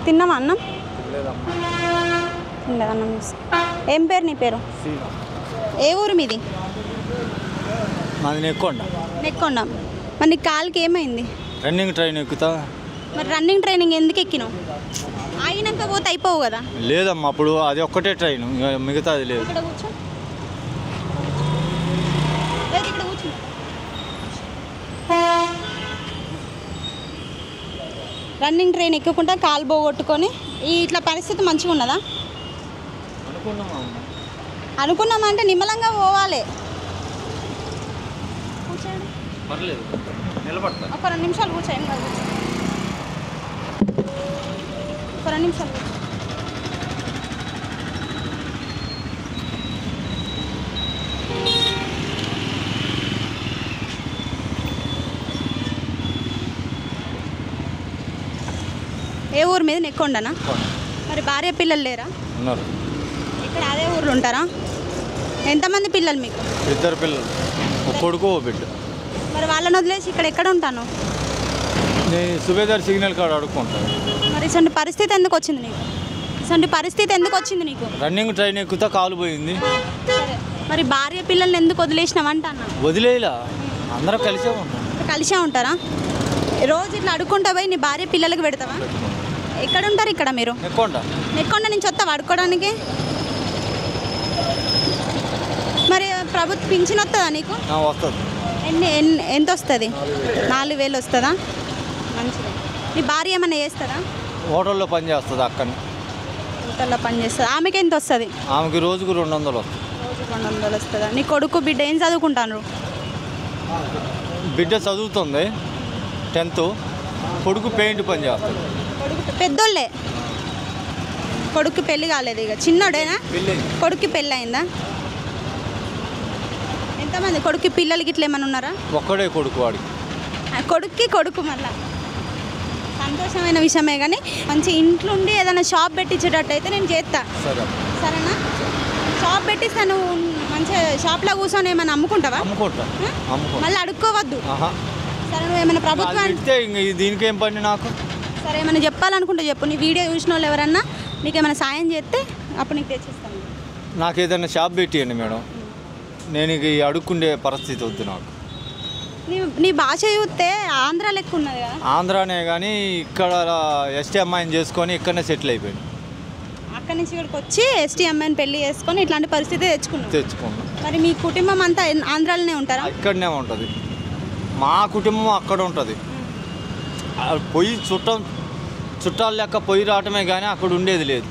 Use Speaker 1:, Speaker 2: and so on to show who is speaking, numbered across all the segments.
Speaker 1: తిన్నావా అన్నం? అన్నం. ఏం పేరు నీ పేరు? ఏ ఊరు మీది?
Speaker 2: మాది నెక్కొండ.
Speaker 1: నెక్కొండ. మరి నీ కాలుకి ఏమైంది?
Speaker 2: రన్నింగ్ ట్రైన్ ఎక్కుతా.
Speaker 1: మరి రన్నింగ్ ట్రైనింగ్ ఎందుకు ఎక్కినావు? ఆగినాక పోతే అయిపోవు కదా?
Speaker 2: లేదమ్మా, అప్పుడు అది ఒక్కటే ట్రైన్, మిగతా అది లేదు.
Speaker 1: ఇక్కడ కూర్చో. ఇక్కడ కూర్చో. రన్నింగ్ ట్రైన్ ఎక్కుకుంటా కాలు పోగొట్టుకొని ఇట్లా పరిస్థితి మంచిగా ఉన్నదా? అనుకున్నామంటే నిమ్మలంగా పోవాలి. కూర్చోండి.
Speaker 2: పర్లేదు, నిలబడతా.
Speaker 1: ఒక 2 నిమిషాలు కూర్చోండి. ఒక 2 నిమిషాలు కూర్చో. ఏ ఊరు మీద? నెక్కొండనా? మరి భార్య పిల్లలు లేరా?
Speaker 2: ఉన్నారు.
Speaker 1: ఇక్కడ అదే ఊర్లో ఉంటారా? ఎంతమంది పిల్లలు మీకు?
Speaker 2: 2 పిల్లలు, ఒక కొడుకు ఓ బిడ్డ.
Speaker 1: మరి వాళ్ళని వదిలేసి ఇక్కడ ఎక్కడ ఉంటాను?
Speaker 2: నేను సుబేదార్ సిగ్నల్ కాడ అడుక్కుంటాను.
Speaker 1: మరి ఇటువంటి పరిస్థితి ఎందుకు వచ్చింది నీకు? ఇటువంటి పరిస్థితి ఎందుకు వచ్చింది నీకు?
Speaker 2: రన్నింగ్ ట్రైన్ ఎక్కుతా కాలు పోయింది.
Speaker 1: సరే, మరి భార్య పిల్లల్ని ఎందుకు వదిలేసినావంట అన్న?
Speaker 2: వదిలేలా, అందరం కలిసే ఉంటాం.
Speaker 1: కలిసే ఉంటారా? రోజు ఇట్లా అడుక్కుంటా పోయి నీ భార్య పిల్లలకి పెడతావా? ఎక్కడ ఉంటారు ఇక్కడ మీరు?
Speaker 2: నెక్కొండ.
Speaker 1: నెక్కొండ నుంచి వస్తావా అడుక్కోవడానికి? మరి ప్రభుత్వం పింఛన్ వస్తుందా నీకు?
Speaker 2: వస్తుంది.
Speaker 1: ఎంత వస్తుంది? 4,000 వస్తుందా? మంచిది. నీ భార్య ఏమన్నా చేస్తుందా?
Speaker 2: హోటల్లో పని చేస్తుంది. అక్కడనే
Speaker 1: హోటల్లో పని చేస్తుంది. ఆమెకి ఎంత వస్తుంది?
Speaker 2: ఆమెకి రోజుకు 200 వస్తుంది.
Speaker 1: రోజుకు 200 వస్తుందా? నీ కొడుకు బిడ్డ ఏం చదువుకుంటాను?
Speaker 2: బిడ్డ చదువుతుంది 10th. కొడుకు పెయింట్ పని చేస్తుంది.
Speaker 1: కొడుకు పెద్దోళ్ళే. కొడుకు పెళ్ళి కాలేదు, ఇక చిన్నోడేనా? కొడుకు పెళ్ళి అయిందా? ఎంతమంది కొడుకు పిల్లలకి ఇట్లా ఏమైనా ఉన్నారా?
Speaker 2: ఒక్కడే కొడుకు వాడికి.
Speaker 1: కొడుకు మళ్ళా సంతోషమైన విషయమే, కానీ మంచి ఇంట్లో ఉండి ఏదైనా షాప్ పెట్టించేటట్టు అయితే నేను చేస్తా. సరేనా? షాప్ పెట్టిస్తా. నువ్వు మంచిగా షాప్లో కూర్చొని ఏమైనా అమ్ముకుంటావా? మళ్ళీ అడుక్కోవద్దు. సరే, నువ్వు ఏమైనా ప్రభుత్వానికి
Speaker 2: దీనికి ఏం పని నాకు?
Speaker 1: సరే, ఏమైనా చెప్పాలనుకుంటే చెప్పు. నీ వీడియో చూసిన వాళ్ళు ఎవరన్నా నీకు ఏమైనా సాయం చేస్తే అప్పుడు నీకు తెచ్చిస్తాను.
Speaker 2: నాకు ఏదైనా షాప్ పెట్టియండి మేడం. నేను ఇక అడుక్కుండే పరిస్థితి వద్దు నాకు.
Speaker 1: నీ భాష చూస్తే ఆంధ్ర లెక్క ఉన్నది కదా?
Speaker 2: ఆంధ్రానే, కానీ ఇక్కడ ఎస్టీ అమ్మాయిని చేసుకొని ఇక్కడనే సెటిల్ అయిపోయాను.
Speaker 1: అక్కడి నుంచి ఇక్కడికి వచ్చి ఎస్టీ అమ్మాయిని పెళ్లి చేసుకొని ఇట్లాంటి పరిస్థితి తెచ్చుకున్నాను. మరి మీ కుటుంబం అంతా ఆంధ్రాలోనే ఉంటారా?
Speaker 2: ఇక్కడనే ఉంటుంది. మా కుటుంబం అక్కడ ఉంటుంది. పొయ్యి చుట్టాలు లెక్క పొయ్యి రావటమే కానీ అక్కడ ఉండేది లేదు.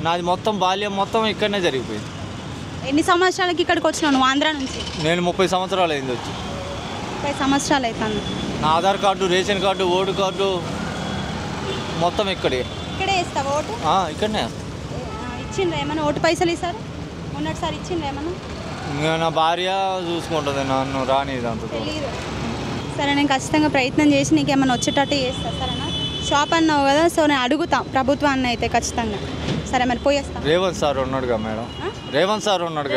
Speaker 2: నాది మొత్తం బాల్యం మొత్తం ఇక్కడనే జరిగిపోయింది.
Speaker 1: ఎన్ని సంవత్సరాలకి ఇక్కడికి వచ్చినావు నువ్వు ఆంధ్ర నుంచి?
Speaker 2: నేను 30 సంవత్సరాలు అయింది వచ్చి.
Speaker 1: 30 సంవత్సరాలు అవుతాను.
Speaker 2: నా Aadhaar card, ration card, vote card మొత్తం ఇక్కడే
Speaker 1: వేస్తావా ఓటు?
Speaker 2: ఇక్కడనే
Speaker 1: ఇచ్చిండ్రా ఏమన్నా? ఓటు పైసలు ఇస్తారు మొన్నటిసారి ఇచ్చిండ్రా ఏమన్నా?
Speaker 2: నా భార్య చూసుకుంటుంది, నన్ను రానిది అంత.
Speaker 1: సరే, నేను ఖచ్చితంగా ప్రయత్నం చేసి నీకు ఏమైనా వచ్చేటట్టు చేస్తా. సరేనా? షాప్ అన్నావు కదా, సో నేను అడుగుతా ప్రభుత్వాన్ని అయితే ఖచ్చితంగా. సరే, మరి పోయేస్తా.
Speaker 2: రేవంత్ సార్ ఉన్నాడుగా మేడం. రేవంత్ సార్ ఉన్నాడుగా.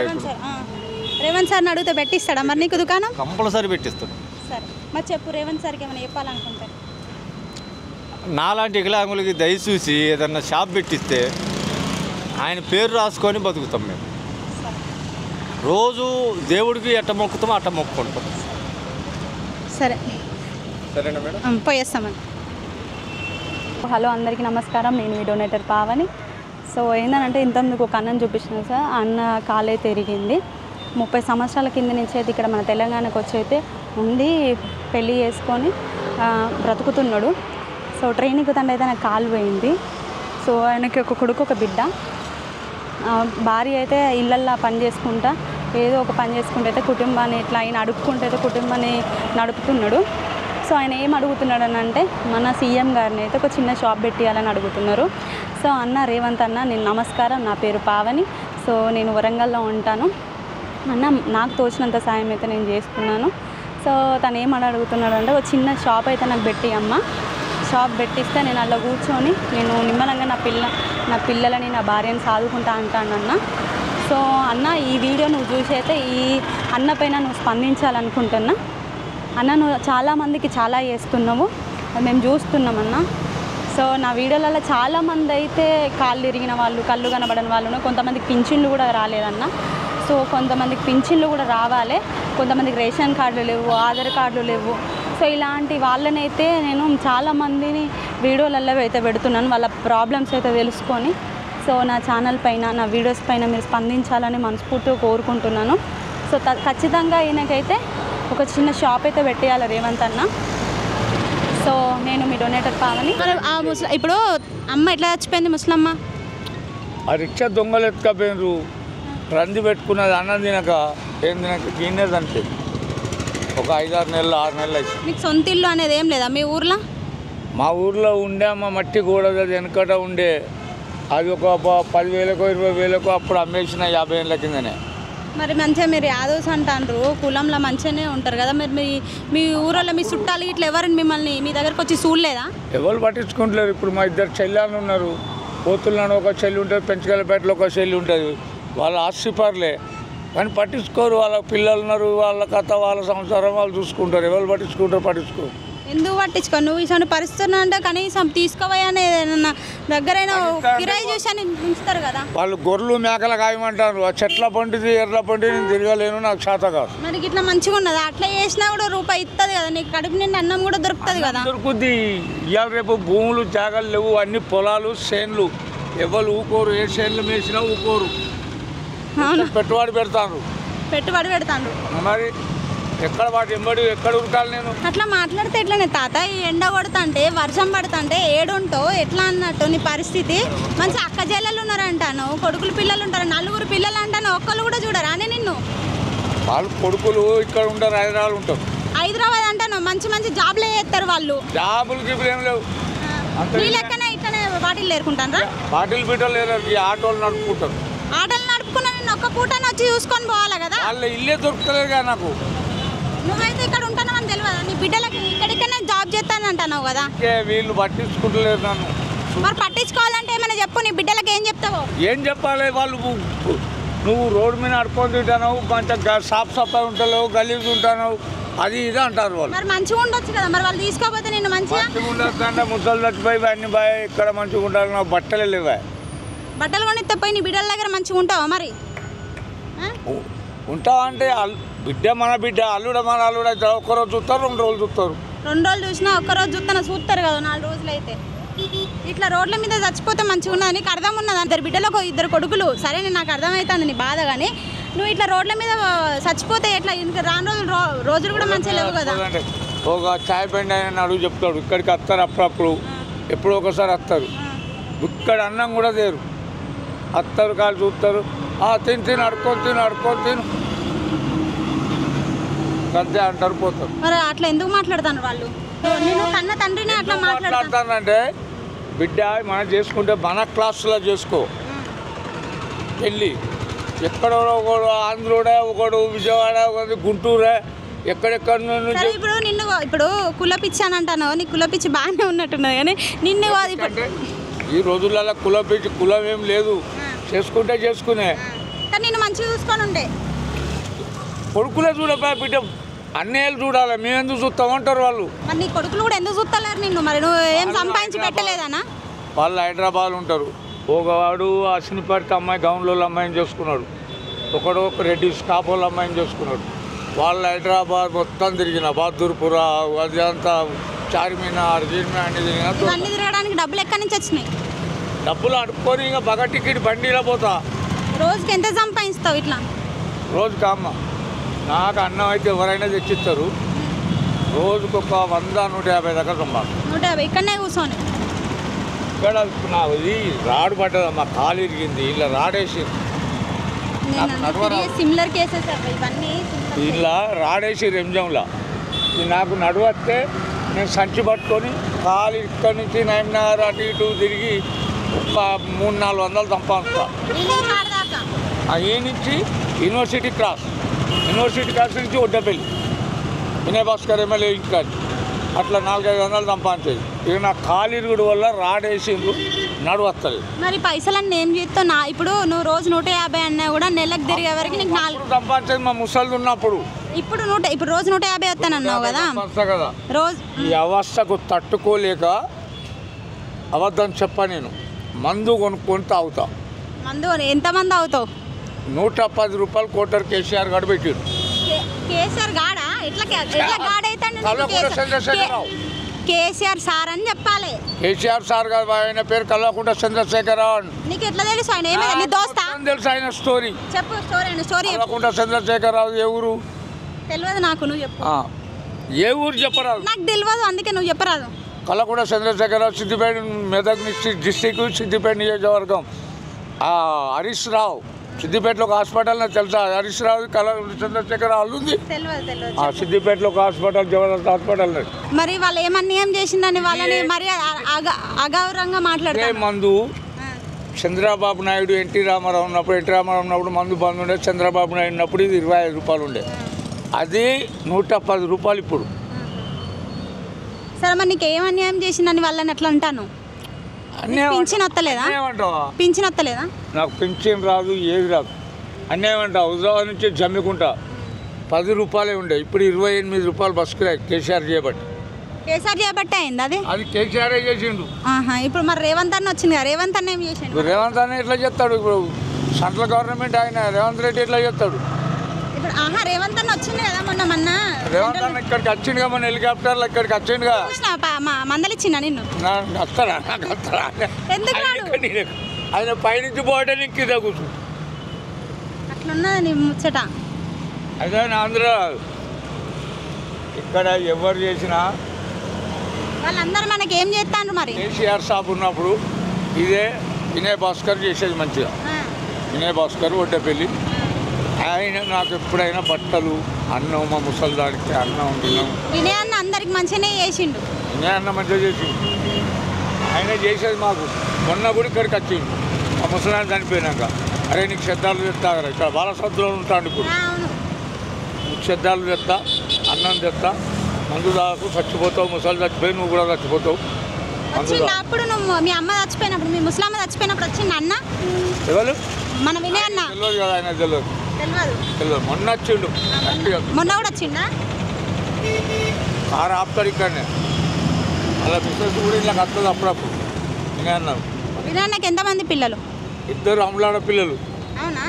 Speaker 1: రేవంత్ సార్ని అడిగితే పెట్టిస్తాడా మరి నీకు దుకాణం?
Speaker 2: కంపల్సరీ పెట్టిస్తాడు.
Speaker 1: సరే, మరి చెప్పు. రేవంత్ సార్కి ఏమైనా చెప్పాలనుకుంటారు?
Speaker 2: నాలాంటి వికలాంగులకి దయచూసి ఏదన్నా షాప్ పెట్టిస్తే ఆయన పేరు రాసుకొని బతుకుతాం మేము. రోజు దేవుడికి ఎట్ట మొక్కుతామో అట్ట మొక్కుకుంటాం. సరేనా మేడం?
Speaker 1: పోయేస్తామని. హలో, అందరికీ నమస్కారం. నేను మీ డొనేటర్ పావని. సో ఏంటంటే ఇంతకుముందుకు ఒక అన్నను చూపించిన సార్. అన్న కాలే తిరిగింది. 30 సంవత్సరాల కింద నుంచి అయితే ఇక్కడ మన తెలంగాణకు వచ్చి అయితే ఉండి పెళ్ళి చేసుకొని బ్రతుకుతున్నాడు. సో ట్రైన్ ఎక్కుతాండి అయితే నాకు కాలు పోయింది. సో ఆయనకి ఒక కొడుకు, ఒక బిడ్డ. భార్య అయితే ఇళ్ళల్లో పని చేసుకుంటా ఏదో ఒక పని చేసుకుంటే అయితే కుటుంబాన్ని ఇట్లా ఆయన అడుక్కుంటే అయితే కుటుంబాన్ని నడుపుతున్నాడు. సో ఆయన ఏం అడుగుతున్నాడు అని అంటే మన సీఎం గారిని అయితే ఒక చిన్న షాప్ పెట్టియాలని అడుగుతున్నారు. సో అన్న రేవంత్ అన్న, నేను నమస్కారం. నా పేరు పావని. సో నేను వరంగల్లో ఉంటాను అన్న. నాకు తోచినంత సాయం అయితే నేను చేస్తున్నాను. సో తను ఏం అడుగుతున్నాడు అంటే ఒక చిన్న షాప్ అయితే నాకు పెట్టి అమ్మ, షాప్ పెట్టిస్తే నేను అలా కూర్చొని నేను నిమ్మలంగా నా పిల్లలని నా భార్యని సాదుకుంటా అంటానన్న. సో అన్న, ఈ వీడియో నువ్వు చూసి అయితే ఈ అన్న పైన నువ్వు స్పందించాలనుకుంటున్నా అన్న. నువ్వు చాలామందికి చాలా చేస్తున్నావు, మేము చూస్తున్నామన్నా. సో నా వీడియోలలో చాలామంది అయితే కాళ్ళు ఇరిగిన వాళ్ళు, కళ్ళు కనబడని వాళ్ళు, కొంతమందికి పింఛన్లు కూడా రాలేదన్న. సో కొంతమందికి పింఛన్లు కూడా రావాలి, కొంతమందికి రేషన్ కార్డులు లేవు, ఆధార్ కార్డులు లేవు. సో ఇలాంటి వాళ్ళనైతే నేను చాలామందిని వీడియోలలో అయితే పెడుతున్నాను, వాళ్ళ ప్రాబ్లమ్స్ అయితే తెలుసుకొని. సో నా ఛానల్ పైన, నా వీడియోస్ పైన మీరు స్పందించాలని మనస్ఫూర్తిగా కోరుకుంటున్నాను. సో ఖచ్చితంగా ఈయనకైతే ఒక చిన్న షాప్ అయితే పెట్టేయాలి రేవంత్ అన్న. సో నేను మీ డొనేటర్ పావని. ఇప్పుడు అమ్మ ఎట్లా చచ్చిపోయింది ముసలమ్మ?
Speaker 3: ఆ రిక్షా దొంగలు ఎత్తుకపోయినరు, రంది పెట్టుకున్నది, అన్నం తినక ఏం తినక గిన్నెది అంటే ఒక 5-6 నెలలు 6 నెలలు అయితే.
Speaker 1: మీకు సొంత ఇల్లు అనేది ఏం లేదా మీ ఊర్లో?
Speaker 3: మా ఊర్లో ఉండే మా మట్టి గోడది, అది వెనకట ఉండే, అది ఒక 10,000కో 20,000కో అప్పుడు అమ్మేసిన 50 ఏళ్ళ కిందనే.
Speaker 1: మరి మంచిగా మీరు యాదవ్స్ అంటారు, కులంలో మంచిగానే ఉంటారు కదా, మరి మీ ఊరిలో మీ చుట్టాలు ఇట్లా ఎవరిని మిమ్మల్ని మీ దగ్గరకు వచ్చి చూడలేదా?
Speaker 3: ఎవరు పట్టించుకుంటలేరు. ఇప్పుడు మా 2 చెల్లెళ్ళు ఉన్నారు, పోతుల్లో ఒక చెల్లి ఉంటుంది, పెంచగలపేటలో ఒక చెల్లి ఉంటుంది, వాళ్ళ ఆస్తిపరులే, కానీ పట్టించుకోరు. వాళ్ళ పిల్లలు ఉన్నారు, వాళ్ళ కథ, వాళ్ళ సంసారం వాళ్ళు చూసుకుంటారు. ఎవరు పట్టించుకోరు.
Speaker 1: ఎందుకు పట్టించుకో? నువ్వు ఇటువంటి పరిస్థితులు అంటే కనీసం తీసుకోవని దగ్గరైనా కిరాయి చూసి అని ఉంచుతారు కదా.
Speaker 3: వాళ్ళు గొర్రెలు మేకలు కాయమంటారు, ఆ చెట్ల పంటిది ఎర్ర పంటి నేను తిరగలేను, నాకు శాత కాదు.
Speaker 1: మరి ఇట్లా మంచిగా ఉన్నది, అట్లా చేసినా కూడా రూపాయి ఇస్తుంది కదా, నీకు కడుపు నిండి అన్నం కూడా దొరుకుతుంది కదా.
Speaker 3: దొరుకుద్ది. ఇవాళ రేపు భూములు జాగాలు లేవు, అన్ని పొలాలు చేన్లు, ఎవరు ఊకోరు, ఏ చేన్లు మేసినా ఊకోరు, పెట్టుబడి పెడతారు. మరి ఎక్కడ వాటి ఎంబడి ఎక్కడ ఉరకాలి నేను?
Speaker 1: అట్లా మాట్లాడితే ఎట్లనే తాత, ఈ ఎండ కొడుతుంటే వర్షం పడుతుంటే ఏడుంటో ఎట్లా అన్నట్టు నీ పరిస్థితి? మంచి అక్క చెల్లెలు ఉన్నారంటాను, కొడుకులు పిల్లలు ఉంటారు, 4 పిల్లలు అంటాను, ఒక్కళ్ళు కూడా చూడరా అని నిన్ను?
Speaker 3: వాళ్ళు కొడుకులు ఇక్కడ ఉంటారు,
Speaker 1: హైదరాబాద్ అంటాను, మంచి జాబ్లే చేస్తారు వాళ్ళు.
Speaker 3: జాబులు గిబులు ఏం లేవు.
Speaker 1: నీ లెక్కనే ఇట్లనే బాటిల్ లేరుకుంటారా?
Speaker 3: బాటిల్ బిడ్డలు లేరు, ఈ ఆటోలు నడుపుకుంటారు.
Speaker 1: ఆటోలు నడుపుకున్న నిన్ను ఒక్క పూటని వచ్చి చూసుకొని పోవాలి కదా.
Speaker 3: వాళ్ళు ఇల్లే దొరుకుతలేదు కదా నాకు.
Speaker 1: నువ్వైతే ఇక్కడ ఉంటానని అని తెలియదా? నీ బిడ్డలకి ఇక్కడికనే జాబ్ చేస్తాను అంటున్నావు కదా.
Speaker 3: వీళ్ళు పట్టించుకుంటలేరు నన్ను.
Speaker 1: మరి పట్టించుకోవాలంటే ఏమైనా చెప్పు, నీ బిడ్డలకి ఏం చెప్తావు?
Speaker 3: ఏం చెప్పాలి? వాళ్ళు నువ్వు రోడ్డు మీద నడుపుకొని తింటాను, మంచిగా సాఫ్ సఫాయి ఉంటావు, గలీజ్ ఉంటాను, అది ఇది అంటారు వాళ్ళు.
Speaker 1: మరి మంచిగా ఉండొచ్చు కదా, మరి వాళ్ళు తీసుకోకపోతే నేను మంచిగా
Speaker 3: ఉండొద్దంటే ముసలు చచ్చిపోయి అన్ని బాయ్ ఇక్కడ మంచిగా ఉంటారు, నాకు బట్టలే లేవా.
Speaker 1: బట్టలు కొనిస్తే పోయి నీ బిడ్డల దగ్గర మంచిగా ఉంటావా? మరి
Speaker 3: ఉంటావా అంటే బిడ్డ మన బిడ్డ, అల్లుడ మన అల్లుడ, ఒక్కరోజు చూస్తారు, 2 రోజులు చూస్తారు.
Speaker 1: 2 రోజులు చూసినా ఒక్కరోజు చూస్తారు కదా, 4 రోజులు అయితే. ఇట్లా రోడ్ల మీద చచ్చిపోతే మంచిగా ఉన్నది, నీకు అర్థం ఉన్నది. 2 బిడ్డలకు 2 కొడుకులు, సరే నాకు అర్థమవుతుంది నీ బాధ, కానీ నువ్వు ఇట్లా రోడ్ల మీద చచ్చిపోతే ఎట్లా? ఇంకా రాను రోజులు కూడా మంచిగా లేవు కదా.
Speaker 3: ఒక చాయ్ బండి అని అడుగు చెప్తాడు, ఇక్కడికి వస్తారు అప్పుడప్పుడు, ఎప్పుడో ఒకసారి వస్తారు, ఇక్కడ అన్నం కూడా తేరు, వస్తారు, కాళ్ళు చూస్తారు, తిని అడుక్కొని తిను అంతే అంటారు, పోతారు.
Speaker 1: మరి అట్లా ఎందుకు మాట్లాడతాను వాళ్ళు? నేను కన్న తండ్రిని అట్లా
Speaker 3: మాట్లాడతానంటే, బిడ్డ మనం చేసుకుంటే మన క్లాసులో చేసుకో పెళ్ళి. ఎక్కడో ఒకడు ఆంధ్రుడే, ఒకడు విజయవాడ, ఒకటి గుంటూరే, ఎక్కడెక్కడ నుంచి.
Speaker 1: ఇప్పుడు కులపిచ్చి అని అంటాను, నీ కులపిచ్చి బాగానే ఉన్నట్టున్నది, కానీ నిన్ను
Speaker 3: ఈ రోజులలో కులపిచ్చి కులం ఏం లేదు, చేసుకుంటే చేసుకునే.
Speaker 1: కానీ నేను మంచిగా చూసుకొని ఉండే
Speaker 3: కొడుకులే చూడపోయా, బిడ్డ అన్నేళ్ళు చూడాలి, మేము ఎందుకు చూస్తామంటారు వాళ్ళు.
Speaker 1: మరి నీ కొడుకులు కూడా ఎందుకు చూస్తలేరు నిన్ను? మరి నువ్వు ఏం సంపాదించి పెట్టలేదనా?
Speaker 3: వాళ్ళు హైదరాబాద్ ఉంటారు, ఒకవాడు అశ్వినిపేట అమ్మాయి గౌన్లో అమ్మాయిని చేసుకున్నాడు, ఒకడు ఒక రెడ్డి స్టాప్ వాళ్ళ అమ్మాయిని చేసుకున్నాడు. వాళ్ళు హైదరాబాద్ మొత్తం తిరిగిన, బహదూర్పుర, అది అంతా చార్మినార్
Speaker 1: అన్ని తిరగడానికి డబ్బులు ఎక్కడి నుంచి వచ్చినాయి?
Speaker 3: డబ్బులు అడుక్కొని ఇంకా బగ టికెట్ బండిలో పోతా.
Speaker 1: రోజుకి ఎంత సంపాదిస్తావు ఇట్లా?
Speaker 3: రోజుకి అమ్మ నాకు అన్నం అయితే ఎవరైనా తెచ్చిస్తారు, రోజుకు ఒక 100-150 దాకా సంపాదిస్తాను.
Speaker 1: 150 ఇక్కడనే కూర్చొని.
Speaker 3: ఇక్కడ నాకు ఇది రాడు పడ్డదమ్మా, కాలు ఇరిగింది, ఇలా రాడేసి
Speaker 1: సిమిలర్ కేసెస్ ఇవన్నీ.
Speaker 3: ఇలా రాడేసి రెంజంలా నాకు నడువస్తే నేను సంచి పట్టుకొని కాలు ఇక్కడి నుంచి నైమ్నగర్ అటు ఇటు తిరిగి ఒక 300-400 సంపాదిస్తా. ఈ నుంచి యూనివర్సిటీ క్రాస్ నుంచి ఒడ్డపల్లి వినయ్ భాస్కర్ ఎమ్మెల్యే ఇంకా అట్లా 400-500 సంపాదించేది. ఇక నా కాలిరుగుడు వల్ల రాడేసిండ్రు, నడువస్తుంది.
Speaker 1: మరి పైసలన్నీ ఏం చేస్తావు? ఇప్పుడు నువ్వు రోజు 150 అన్నా కూడా నెలకు తిరిగే వరకు నీకు 4
Speaker 3: సంపాదించేది మా ముసలిది ఉన్నప్పుడు.
Speaker 1: ఇప్పుడు రోజు 150 వస్తానన్నావు కదా,
Speaker 3: రోజు ఈ అవస్థకు తట్టుకోలేక అబద్ధం చెప్పా. నేను మందు కొనుక్కొని తాగుతా.
Speaker 1: మందు ఎంతమంది అవుతావు?
Speaker 3: 110 రూపాయలు కోటర్ కేసీఆర్ గారు పెట్టారు.
Speaker 1: కేసీఆర్ గాడా? ఎట్లా గాడైతాడు?
Speaker 3: కల్వకుంట్ల చంద్రశేఖరరావు.
Speaker 1: కేసీఆర్ సార్ అని చెప్పాలి.
Speaker 3: కేసీఆర్ సార్ గారు ఆయన పేరు కల్వకుంట్ల చంద్రశేఖరరావు.
Speaker 1: నీకు ఎట్లా తెలుసు ఆయన? ఏమైంది నీ దోస్తా?
Speaker 3: తెలుసు ఆయన స్టోరీ.
Speaker 1: చెప్పు స్టోరీ.
Speaker 3: కల్వకుంట్ల చంద్రశేఖరరావు ఏ ఊరు?
Speaker 1: తెలియదు నాకు, నువ్వు చెప్పు.
Speaker 3: ఏ ఊరు చెప్పరాదు?
Speaker 1: నాకు తెలియదు, అందుకే నువ్వు చెప్పరాదు.
Speaker 3: కల్వకుంట్ల చంద్రశేఖరరావు సిద్దిపేట మెదక్ డిస్టిక్ సిద్దిపేట నియోజకవర్గం. హరీష్ రావు సిద్దిపేటలో ఒక హాస్పిటల్ తెలుసా? హరీష్ రావు కల్వకుంట్ల చంద్రశేఖరరావు ఉంది.
Speaker 1: తెలియదు.
Speaker 3: సిద్దిపేటలో ఒక హాస్పిటల్ జబర్దస్త్ హాస్పిటల్.
Speaker 1: మరి వాళ్ళు ఏమన్యాయం చేసిందని వాళ్ళని మరి అగౌరవంగా మాట్లాడుతారు.
Speaker 3: మందు చంద్రబాబు నాయుడు ఎన్టీ రామారావు ఉన్నప్పుడు మందు బంద్ ఉండే. చంద్రబాబు నాయుడు ఉన్నప్పుడు ఇది 25 రూపాయలు ఉండే. అది 110 రూపాయలు ఇప్పుడు.
Speaker 1: సరే మరి నీకు ఏం అన్యాయం చేసిందని వాళ్ళని ఎట్లా అంటాను? పింఛన్ వస్తలేదా? పింఛన్ వస్తలేదా?
Speaker 3: నాకు పింఛన్ రాదు, ఏది రాదు. అన్నేమంటా హుజరాబాద్ నుంచి జమ్మికుంటా 10 రూపాయలే ఉండే. ఇప్పుడు 28 రూపాయలు బస్సుకు కేసీఆర్ చేయబట్టి.
Speaker 1: కేసీఆర్ చేయబట్టే అయింది అది
Speaker 3: కేసీఆర్ చేసిండు.
Speaker 1: ఇప్పుడు మరి రేవంత్ అన్న వచ్చింది కదా, రేవంత్ అన్న ఏం చేసిండు?
Speaker 3: రేవంత్ అన్న ఎట్లా చేస్తాడు? ఇప్పుడు సెంట్రల్ గవర్నమెంట్ ఆయన రేవంత్ రెడ్డి ఎట్లా చేస్తాడు?
Speaker 1: ఇప్పుడు రేవంత్ అన్న వచ్చింది కదా మొన్న.
Speaker 3: రేవంత్ అన్న ఇక్కడికి వచ్చిండుగా, మన హెలికాప్టర్లో ఇక్కడికి వచ్చిండుగా.
Speaker 1: మందలిచ్చిందా నిన్ను?
Speaker 3: వస్తారా? నాకు వస్తారా?
Speaker 1: ఎందుకు
Speaker 3: ఆయన పైనుంచి పోవడానికి కింద కూర్చు.
Speaker 1: అట్లున్నది నీ ముచ్చట.
Speaker 3: అదే ఆంధ్ర ఇక్కడ ఎవరు చేసినా
Speaker 1: వాళ్ళందరూ మనకి ఏం చేస్తాను మరి.
Speaker 3: కేసీఆర్ సాబ్ ఉన్నప్పుడు ఇదే వినయ్ భాస్కర్ చేసేది మంచిగా. వినయ్ భాస్కర్ ఒడ్డపల్లి ఆయన నాకు ఎప్పుడైనా బట్టలు, అన్నం, మా ముసలిదానికి అన్నం తిన్నాం.
Speaker 1: వినయ్ అన్న అందరికి మంచిగానే చేసిండు.
Speaker 3: వినయ్ అన్న మంచిగా చేసిండు. ఆయన చేసేది మాకు. మొన్న కూడా ఇక్కడికి వచ్చిండు మా ముసలాన్ని చనిపోయినాక. అరే నీకు శ్రద్ధాలు తెస్తా, ఇక్కడ బాలసద్దులో ఉంటాడు. ఇప్పుడు నీకు శ్రద్ధాలు తెస్తా, అన్నం తెస్తా, మందు దాకు చచ్చిపోతావు, ముసలి చచ్చిపోయి నువ్వు కూడా చచ్చిపోతావు.
Speaker 1: అప్పుడు నువ్వు మీ అమ్మ చచ్చిపోయినప్పుడు, మీ ముసలమ్మ చచ్చిపోయినప్పుడు వచ్చిండు అన్న.
Speaker 3: ఎవరు?
Speaker 1: మన వినయ్ అన్న.
Speaker 3: తెలియదు కదా, ఆయన తెలియదు. మొన్న వచ్చిండు.
Speaker 1: మొన్న కూడా వచ్చిండా?
Speaker 3: కారు ఆపుతాడు ఇక్కడనే. అలా బిజినెస్ కూడా ఇలా వస్తుంది అప్పుడప్పుడు. వినయ్ అన్న.
Speaker 1: వినయ్ అన్నకి ఎంతమంది పిల్లలు?
Speaker 3: 2 అమలాడ పిల్లలు.
Speaker 1: అవునా?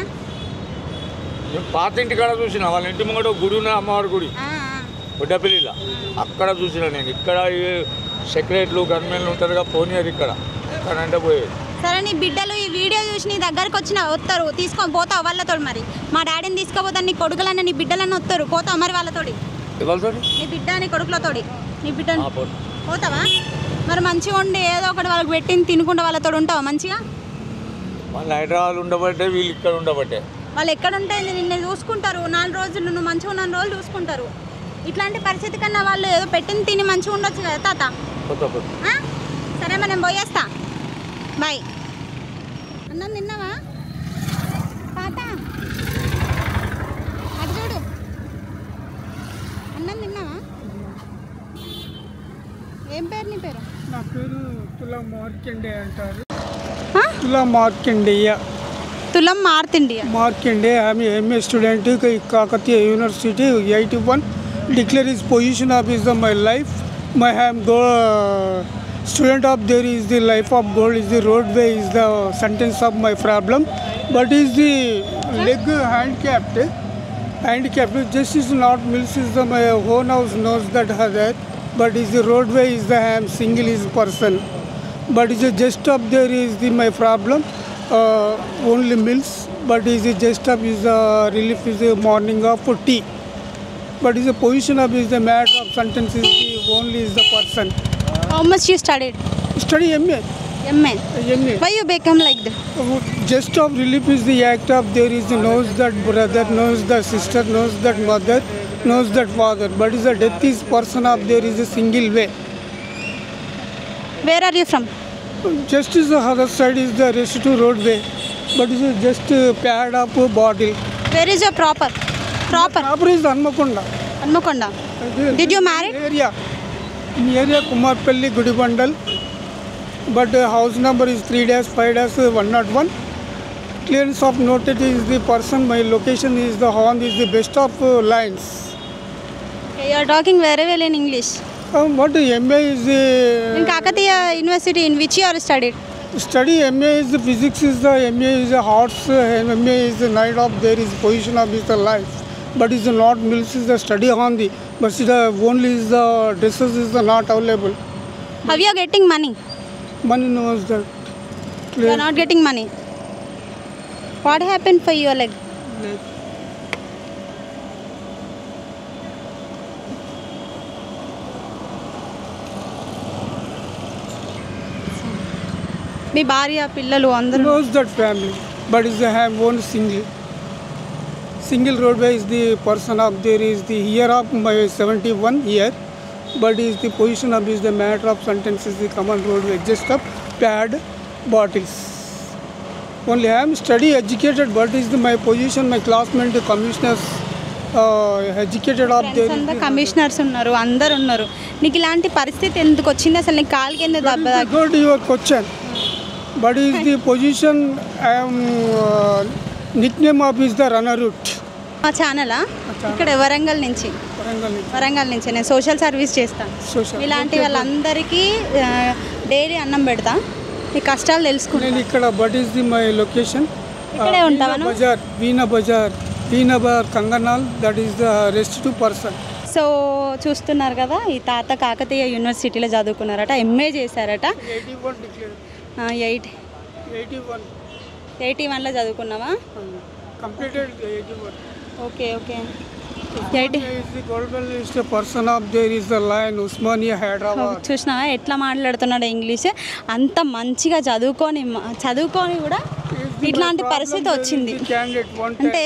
Speaker 3: నేను పాత ఇంటి కాడ చూసిన. వాళ్ళ ఇంటి ముంగట గుడి ఉన్న అమ్మవారి గుడి బుడ్డపల్లిలో. అక్కడ చూసిన నేను. ఇక్కడ సెక్రటరీలు గవర్నమెంట్లు ఉంటారుగా, పోనీయారు ఇక్కడ అంటే పోయేది.
Speaker 1: సరే నీ బిడ్డలు ఈ వీడియో చూసి నీ దగ్గరకు వస్తారు, తీసుకొని పోతావు వాళ్ళతో. మరి మా డాడీని తీసుకోపోతాను, నీ కొడుకులన్న నీ బిడ్డలన్నీ వస్తారు, పోతావు మరి వాళ్ళతోటి?
Speaker 3: ఎవరితో?
Speaker 1: నీ బిడ్డ నీ కొడుకులతోటి. నీ బిడ్డ పోతావా? మరి మంచిగా ఉండి ఏదో ఒకటి వాళ్ళకి పెట్టింది తినుకుంటా వాళ్ళతో ఉంటావా మంచిగా?
Speaker 3: వాళ్ళు హైదరాబాద్ ఉండబట్టే, వీళ్ళు ఇక్కడ ఉండబట్టే.
Speaker 1: వాళ్ళు ఎక్కడ ఉంటే నిన్ను చూసుకుంటారు 4 రోజులు, నువ్వు మంచిగా ఉన్న రోజులు చూసుకుంటారు. ఇట్లాంటి పరిస్థితి కన్నా వాళ్ళు ఏదో పెట్టింది తిని మంచిగా ఉండొచ్చు కదా తాత. సరే మరి నేను పోయేస్తా, బాయ్. అన్నం తిన్నావా తాత? అటు చూడు, అన్నం తిన్నావా? ఏం పేరు నీ పేరు?
Speaker 4: నా పేరు తులం మార్కండే అంటారు. తులం మార్కండేయ.
Speaker 1: తులం మార్కండే.
Speaker 4: ఆమె MA student Kakatiya university 81. Declare his position of is my life. My student of there is the life of gold is the roadway is the sentence of my problem. But is the leg handicapped. Just is not mills is the my own house knows that that. But is the roadway is the I am single is person. But is the just up there is the my problem. Only mills. But is the just up is the relief is the morning of tea. But is the position of is the matter of sentence is the only is the person.
Speaker 1: How much you studied?
Speaker 4: Study MA.
Speaker 1: Why you become like that?
Speaker 4: Just of relief is the act of there is the knows that brother, knows the sister, knows that mother, knows that father. But is the death is person of there is a single way.
Speaker 1: Where are you from?
Speaker 4: Just is the other side is the rest to roadway. But is just pad up bottle.
Speaker 1: Where is your proper?
Speaker 4: Proper is Hanmakonda.
Speaker 1: Did you marry?
Speaker 4: In area Kumarpalli Gudibandal. But house number is 3-5-101. Clearance of noted is the person. My location is the horn is the best of lines.
Speaker 1: Okay, you are talking very well in English.
Speaker 4: What MA is the
Speaker 1: In Kakatiya University, in which you are studied?
Speaker 4: study MA is the physics is the MA is the arts MA is the night of there is position of is the life, but is not mills is the study on the but the only is the dresses is the not available.
Speaker 1: How you are getting money?
Speaker 4: Money knows that.
Speaker 1: You are not getting money. What happened for your leg? మీ భార్య పిల్లలు అందరూ
Speaker 4: Knows that family, but is the have one single roadway is the person of there is the year of my 71 year, but is the position of is the matter of sentence is the common roadway just of pad bottles. Only I am study educated, but is the my position my classmate the commissioners educated of there.
Speaker 1: Friends అంతా commissioners ఉన్నారు, అందరు ఉన్నారు. నీకు ఇలాంటి పరిస్థితి ఎందుకు వచ్చింది? అసలు నీకు కాలికి ఎందుకు దెబ్బ తాకి-
Speaker 4: Go to your question, but is the position I am nickname of is the runner route.
Speaker 1: మా ఛానలా ఇక్కడ వరంగల్ నుంచి, వరంగల్ నుంచి నేను సోషల్ సర్వీస్ చేస్తాను.
Speaker 4: Social.
Speaker 1: ఇలాంటి వాళ్ళందరికీ డైలీ అన్నం పెడతా, మీ కష్టాలు తెలుసుకుంటాను.
Speaker 4: నేను ఇక్కడ but is the my location
Speaker 1: ఇక్కడే ఉంటావా నువ్వు?
Speaker 4: బజార్ కంగనాల్ that is the rest to person.
Speaker 1: So చూస్తున్నారు కదా, ఈ తాత కాకతీయ యూనివర్సిటీలో చదువుకున్నారట, ఎంఏ చేశారట. 81లో చదువుకున్నావా?
Speaker 4: Completed 81.
Speaker 1: Okay okay.
Speaker 4: Person of there is the line Osmania Hyderabad.
Speaker 1: చూసినావా ఎట్లా మాట్లాడుతున్నాడు ఇంగ్లీష్? అంత మంచిగా చదువుకొని కూడా ఇట్లాంటి పరిస్థితి వచ్చింది. అంటే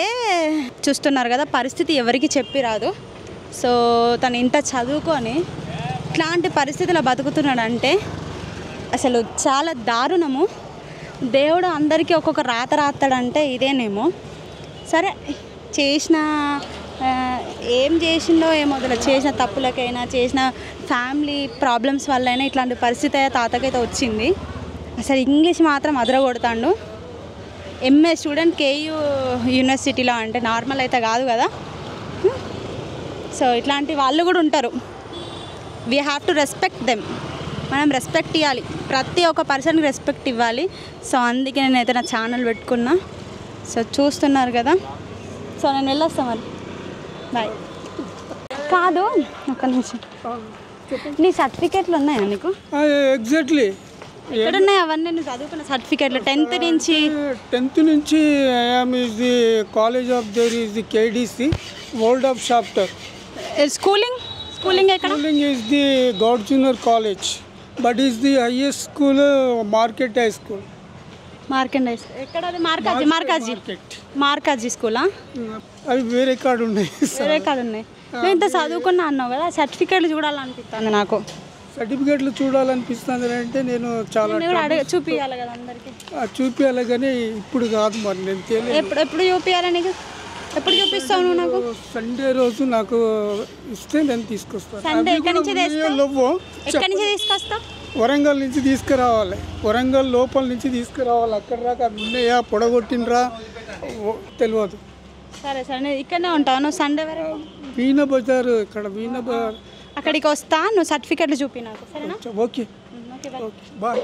Speaker 1: చూస్తున్నారు కదా, పరిస్థితి ఎవరికి చెప్పి రాదు. సో తను ఇంత చదువుకొని ఇట్లాంటి పరిస్థితిలో బతుకుతున్నాడు అంటే అసలు చాలా దారుణము. దేవుడు అందరికీ ఒక్కొక్క రాత రాస్తాడంటే ఇదేనేమో. సరే, చేసిన ఏం చేసిండో ఏమో, చేసిన తప్పులకైనా చేసిన ఫ్యామిలీ ప్రాబ్లమ్స్ వల్ల అయినా ఇట్లాంటి పరిస్థితి తాతకైతే వచ్చింది. అసలు ఇంగ్లీష్ మాత్రం అదరగొడతాడు. ఎంఏ స్టూడెంట్ కేయూ యూనివర్సిటీలో, అంటే నార్మల్ అయితే కాదు కదా. సో ఇట్లాంటి వాళ్ళు కూడా ఉంటారు. We have to respect them. మనం రెస్పెక్ట్ ఇవ్వాలి, ప్రతి ఒక్క పర్సన్కి రెస్పెక్ట్ ఇవ్వాలి. సో అందుకే నేనైతే నా ఛానల్ పెట్టుకున్నా. సో చూస్తున్నారు కదా. సో నేను వెళ్ళొస్తా మరి, బాయ్. కాదు, ఒక్క నిమిషం. నీ సర్టిఫికేట్లు ఉన్నాయా నీకు?
Speaker 4: ఎగ్జాక్ట్లీ.
Speaker 1: ఎక్కడ ఉన్నాయి అవన్నీ? నేను చదువుకున్న సర్టిఫికేట్లు 10th నుంచి
Speaker 4: I'm is the college of there is the KDC world of chapter.
Speaker 1: Schooling ఎక్కడ?
Speaker 4: Schooling is the Goud junior college, but is the highest school market high school.
Speaker 1: ఎక్కడ? అది మార్కాజీ స్కూలా?
Speaker 4: అవి వేరే కాడ ఉన్నాయి.
Speaker 1: నేను ఇంత చదువుకున్నా అన్నావు కదా, సర్టిఫికేట్లు చూడాలనిపిస్తుంది నాకు.
Speaker 4: సర్టిఫికేట్లు చూడాలనిపిస్తుంది అంటే నేను చాలా
Speaker 1: చూపించాలి కదా అందరికి.
Speaker 4: చూపించాలి కానీ ఇప్పుడు కాదు మరి. నేను తెలియదు
Speaker 1: ఎప్పుడు చూపించాలి నీకు? ఎప్పుడు చూపిస్తావు నువ్వు నాకు?
Speaker 4: సండే రోజు నాకు ఇస్తే నేను తీసుకొస్తాను.
Speaker 1: సండే ఎక్కడి నుంచి తీసుకొస్తావు?
Speaker 4: వరంగల్ నుంచి తీసుకురావాలి, వరంగల్ లోపల నుంచి తీసుకురావాలి. అక్కడ దాకా అవి ఉన్నాయా, పొడగొట్టినరా తెలియదు.
Speaker 1: సరే నేను ఇక్కడనే ఉంటాను సండే వరకు.
Speaker 4: వీణ బజార్, ఇక్కడ వీణ బజార్
Speaker 1: అక్కడికి వస్తా, నువ్వు సర్టిఫికేట్లు చూపి నాకు, సరేనా?
Speaker 4: Okay bye.